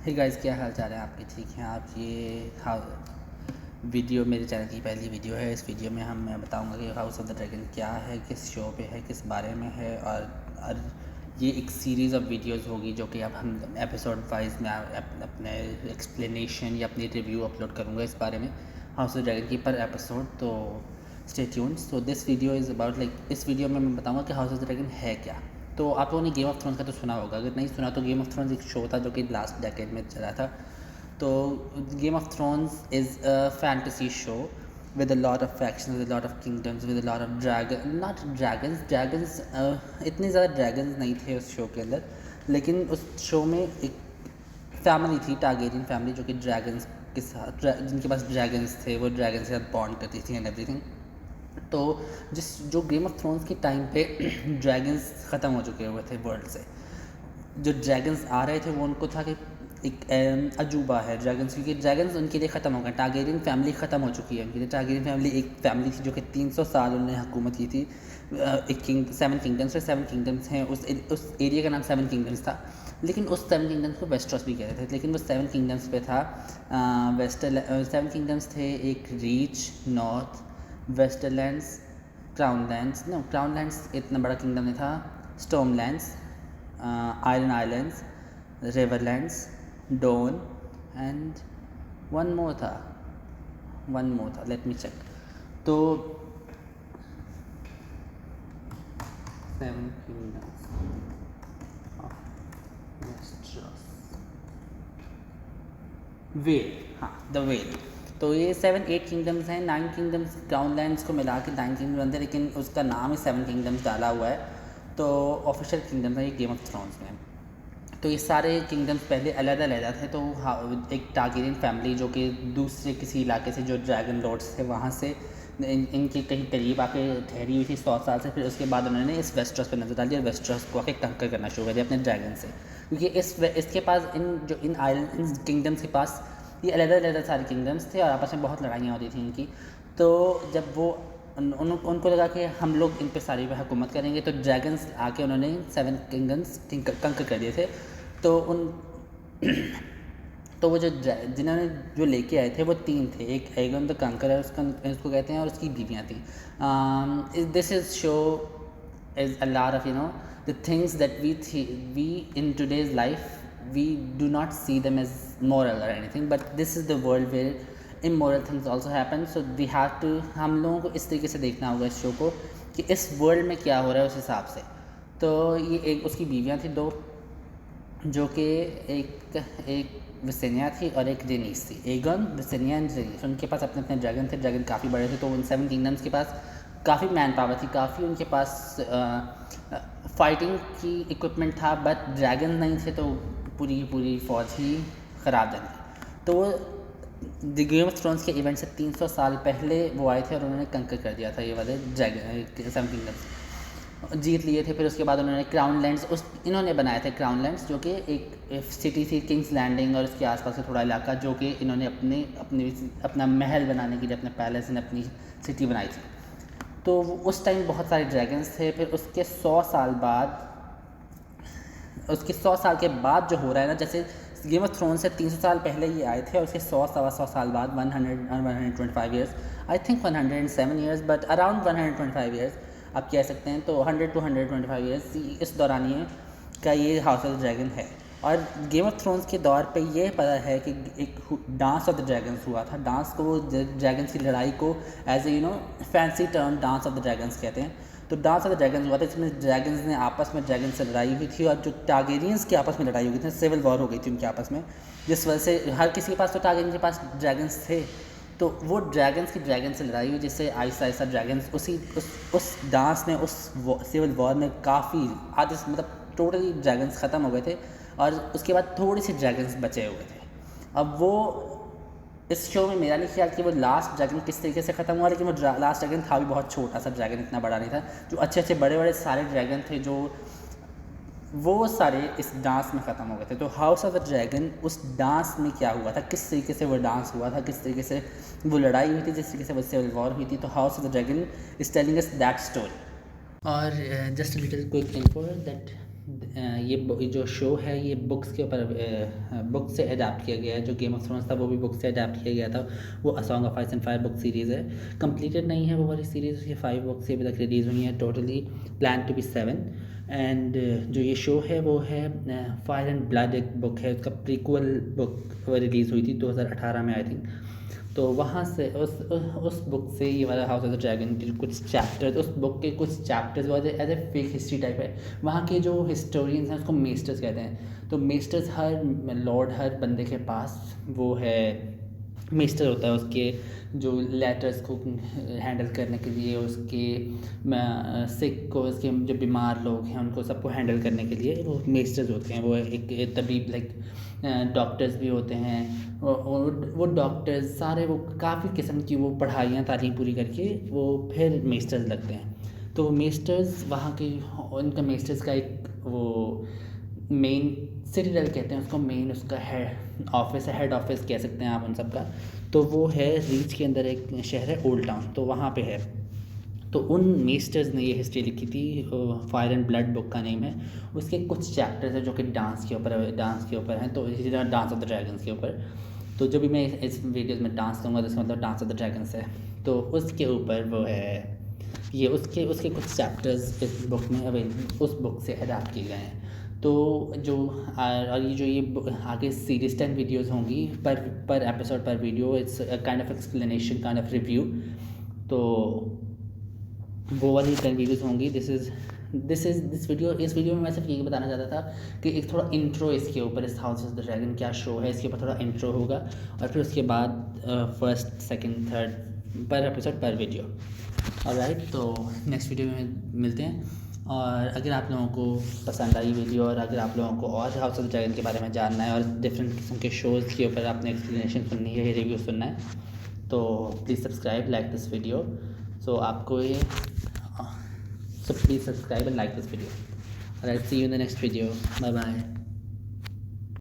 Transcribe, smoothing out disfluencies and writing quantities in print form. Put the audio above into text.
Hey guys, क्या हाल चाल है आपके? ठीक हैं आप? ये वीडियो मेरे चैनल की पहली वीडियो है। इस वीडियो में मैं बताऊंगा कि हाउस ऑफ द ड्रैगन क्या है, किस शो पे है, किस बारे में है। और ये एक सीरीज़ ऑफ वीडियोस होगी जो कि अब हम एपिसोड वाइज में अपने एक्सप्लेनेशन या अपनी रिव्यू अपलोड करूँगा इस बारे में, हाउस ऑफ द ड्रैगन की पर एपिसोड। तो stay tuned. So this video is about इस वीडियो में मैं बताऊँगा कि हाउस ऑफ द ड्रैगन है क्या। तो आप लोगों ने गेम ऑफ थ्रोन्स का तो सुना होगा, अगर नहीं सुना तो गेम ऑफ थ्रोन्स एक शो था जो कि लास्ट डेकेड में चला था। तो game of thrones is a fantasy show with a lot of factions, with a lot of kingdoms, with a lot of dragons इतने ज़्यादा dragons नहीं थे उस शो के अंदर, लेकिन उस शो में एक फैमिली थी, टारगेरियन फैमिली, जो कि ड्रैगन्स के साथ, जिनके पास ड्रैगन्स थे, वो ड्रैगन्स के साथ बॉन्ड करती थी एंड एवरीथिंग। तो जो गेम ऑफ थ्रोन्स के टाइम पे ड्रैगन्स ख़त्म हो चुके हुए थे वर्ल्ड से। जो ड्रैगन्स आ रहे थे वो उनको था कि एक अजूबा है ड्रैगन्स, क्योंकि ड्रैगन्स उनके लिए ख़त्म हो गए। टारगेरियन फैमिली ख़त्म हो चुकी है उनके लिए। टारगेरियन फैमिली एक फैमिली थी जो कि 300 साल उन्होंने हुकूमत की थी। एक 7 किंगडम्स है, 7 किंगडम्स हैं। उस एरिया का नाम 7 किंगडम्स था, लेकिन उस 7 किंगडम्स को वेस्टरॉस भी कहते थे। लेकिन वो 7 किंगडम्स पे था 7 किंगडम्स थे। एक रीच, नॉर्थ, वेस्टरलैंड्स, क्राउनलैंड्स इतना बड़ा किंगडम नहीं था, Stormlands, Iron Islands, Riverlands, Dorne and one more था, लेट मी चेक। तो 7 किंगडम्स ऑफ वेस्टरॉस, वेल, हाँ, द वेल। तो ये 7-8 किंगडम्स हैं। 9 किंगडम्स क्राउनलैंड्स को मिला के 9 किंगडम बनते हैं, लेकिन उसका नाम ही 7 किंगडम्स डाला हुआ है। तो ऑफिशियल किंगडम है ये गेम ऑफ थ्रोन्स में। तो ये सारे किंगडम्स पहले अलग-अलग थे। तो एक टारगेरियन फैमिली जो कि दूसरे किसी इलाके से, जो ड्रैगन लॉर्ड्स थे, वहाँ से इनके कहीं करीब आके ठहरी हुई थी 100 साल से। फिर उसके बाद उन्होंने इस वेस्टरॉस पे नज़र डाली और वेस्टरॉस को आके कंकर करना शुरू कर दिया अपने ड्रैगन से, क्योंकि इसके पास इन किंगडम्स के पास ये अलग-अलग सारे किंगडम्स थे और आपस में बहुत लड़ाइयाँ होती थी इनकी। तो जब वो उनको लगा कि हम लोग इन पे सारी पे हुकूमत करेंगे, तो ड्रैगन्स आके उन्होंने 7 किंगडम्स कंकर कर दिए थे। तो तो वो जिन्होंने जो लेके आए थे वो 3 थे। एक एगन द कंकरर उसको कहते हैं, और उसकी बीवियाँ थी। This is show is a lot of the things that we in today's life we do not see them as moral or anything, but this is the world where immoral things also happen. So we have to, हम लोगों को इस तरीके से देखना होगा इस show को कि इस वर्ल्ड में क्या हो रहा है उस हिसाब से। तो ये एक उसकी बीवियाँ थी 2, जो कि एक विसेनिया थी और एक रेनीस थी। एगन, विसेनिया एंड रेनीस, उनके पास अपने अपने ड्रैगन थे। ड्रैगन काफ़ी बड़े थे। तो उन 7 किंगडम्स के पास काफ़ी मैन पावर थी, काफ़ी उनके पास फाइटिंग की इक्विपमेंट था, बट ड्रैगन नहीं थे। तो पूरी पूरी फौज ही ख़राब जंग थी। तो वो द गेम ऑफ थ्रोन्स के इवेंट से 300 साल पहले वो आए थे और उन्होंने कंकर कर दिया था ये वाले ड्रैगन 7 किंगडम्स, जीत लिए थे। फिर उसके बाद उन्होंने क्राउन लैंड्स इन्होंने बनाए थे। क्राउन लैंड्स जो कि एक सिटी थी, किंग्स लैंडिंग, और इसके आसपास का थोड़ा इलाका, जो कि इन्होंने अपना महल बनाने के लिए, अपने पैलेस एंड अपनी सिटी बनाई थी। तो उस टाइम बहुत सारे ड्रैगन्स थे। फिर उसके 100 साल के बाद जो हो रहा है ना, जैसे गेम ऑफ थ्रोन से 300 साल पहले ये आए थे और उसके 100 साल बाद 125 years, I think 107 years, but around 125 years आप कह सकते हैं। तो 100 to 125 ईयर्स इस दौरानिए का ये हाउस ऑफ द ड्रैगन है। और गेम ऑफ थ्रोन्स के दौर पे ये पता है कि एक डांस ऑफ द ड्रैगन्स हुआ था। डांस को, ड्रैगन्स की लड़ाई को as a fancy term dance of the dragons कहते हैं। तो डांस ऑफ द ड्रैगन्स हुआ था, इसमें ड्रैगन्स ने आपस में ड्रैगन से लड़ाई हुई थी, और जो टारगेरियंस की आपस में लड़ाई हुई थी, सिविल वॉर हो गई थी उनके आपस में, जिस वजह से हर किसी के पास, तो टारगेरियन के पास ड्रैगन्स थे। तो वो ड्रैगन्स की ड्रैगन से लड़ाई हुई, जिससे आहिस्ता आहिस्ता ड्रैगन्स उस डांस में, उस सिविल वॉर में काफ़ी आधे, मतलब टोटली ड्रैगन्स ख़त्म हो गए थे, और उसके बाद थोड़ी सी ड्रैगन्स बचे हुए थे। अब वो इस शो में मेरा नहीं ख्याल कि वो लास्ट ड्रैगन किस तरीके से ख़त्म हुआ, लेकिन वो लास्ट ड्रैगन था भी बहुत छोटा सा ड्रैगन, इतना बड़ा नहीं था। जो अच्छे अच्छे बड़े बड़े सारे ड्रैगन थे, जो वो सारे इस डांस में ख़त्म हो गए थे। तो हाउस ऑफ द ड्रैगन, उस डांस में क्या हुआ था, किस तरीके से वो डांस हुआ था, किस तरीके से वो लड़ाई हुई थी, जिस तरीके से वो सिविल वॉर हुई थी, तो House of the Dragon is telling us that story. और just little quick info that ये जो शो है ये बुक्स के ऊपर बुक से अडाप्ट किया गया है। जो गेम ऑफ थ्रोन्स था वो भी बुक से अडाप्ट किया गया था। वो a song of ice and fire book series है। कंप्लीटेड नहीं है वो वाली सीरीज़, ये 5 बुक्स अभी तक रिलीज़ हुई हैं, totally plan to be 7। And जो ये शो है वो है फायर एंड ब्लड, एक बुक है, उसका प्रीक्वल बुक रिलीज़ हुई थी 2018 में आई थिंक। तो वहाँ से उस बुक से ये वाला हाउस ऑफ द ड्रैगन के कुछ चैप्टर्स, उस बुक के कुछ चैप्टर्स वो as a fake history type है। वहाँ के जो हिस्टोरियंस हैं उसको मेस्टर्स कहते हैं। तो मेस्टर्स हर लॉर्ड, हर बंदे के पास वो है मेस्टर होता है, उसके जो लेटर्स को हैंडल करने के लिए, उसके सिक को, उसके जो बीमार लोग हैं उनको सबको हैंडल करने के लिए वो मेस्टर्स होते हैं। वो एक तबीब, लाइक डॉक्टर्स भी होते हैं। वो डॉक्टर्स सारे वो काफ़ी किस्म की वो पढ़ाइयाँ तालीम पूरी करके वो फिर मेस्टर्स लगते हैं। तो मेस्टर्स वहाँ के, उनका मेस्टर्स का एक वो मेन सिटीडल कहते हैं उसको, मेन उसका हेड ऑफिस है, हेड ऑफिस कह सकते हैं आप उन सब का। तो वो है रीच के अंदर एक शहर है ओल्ड टाउन, तो वहाँ पे है। तो उन मेस्टर्स ने ये हिस्ट्री लिखी थी, फायर एंड ब्लड बुक का नेम है। उसके कुछ चैप्टर्स हैं जो कि डांस के ऊपर हैं। तो इसी तरह डांस ऑफ द ड्रैगन्स के ऊपर। तो जब भी मैं इस वीडियोज़ में डांस करूँगा तो इसका मतलब डांस ऑफ द ड्रैगन्स है। तो उसके ऊपर वो है ये, उसके कुछ चैप्टर्स इस बुक में उस बुक से अडैप्ट किए गए हैं। तो जो और ये आगे सीरीज 10 वीडियोज़ होंगी पर एपिसोड, पर video. It's kind of explanation, kind of review. तो वो वाली 10 वीडियोज़ होंगी। दिस वीडियो में मैं सिर्फ यही बताना चाहता था कि एक थोड़ा इंट्रो इसके ऊपर, इस हाउस ऑफ द ड्रैगन क्या शो है इसके ऊपर थोड़ा इंट्रो होगा, और फिर उसके बाद फर्स्ट, सेकंड, थर्ड पर एपिसोड पर वीडियो। ऑलराइट, तो नेक्स्ट वीडियो में मिलते हैं। और अगर आप लोगों को पसंद आई वीडियो, और अगर आप लोगों को और हाउस ऑफ द ड्रैगन के बारे में जानना है और डिफरेंट किस्म के शोज़ के ऊपर आपने एक्सप्लेनेशन सुननी है, रिव्यू सुनना है, तो please subscribe, like this video. So please subscribe and like this video. Alright, see you in the next video. Bye bye.